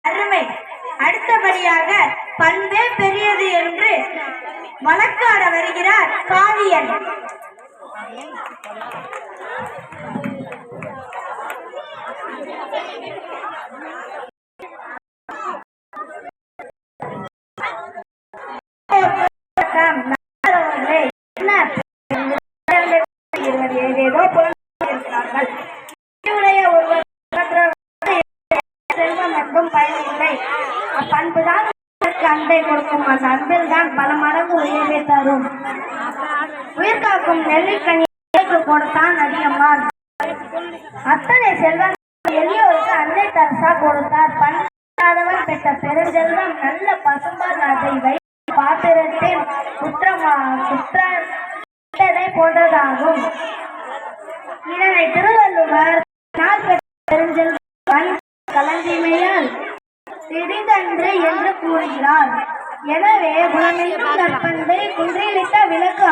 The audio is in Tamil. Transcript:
அருமை. அடுத்தபடியாக பண்பே பெரியது என்று வழக்காட வருகிறார் காவியன். ஏதேதோ செல்வம் என்றும் பயனில்லை. அப்பண்புதான் அன்பை கொடுக்கும். அந்த அன்பில் தான் பல மடங்கு உயர்வை தரும். உயிர் காக்கும் நெல்லிக்கனிக்கு கொடுத்தான் அதிகமான். அத்தனை செல்வம் எளியோருக்கு அன்னை தரசா கொடுத்தார். பண்பாதவன் பெற்ற பெருஞ்செல்வம் நல்ல பசும்பால் அதை வைத்து பாத்திரத்தில் குற்றதை போன்றதாகும். இதனை திருவள்ளுவர் பெருஞ்செல்வம் கலந்திமையால் திரிதன்று என்று கூறுகிறார். எனவே குணமென்றும் நற்பண்பை குன்றிலிட்ட விளக்கு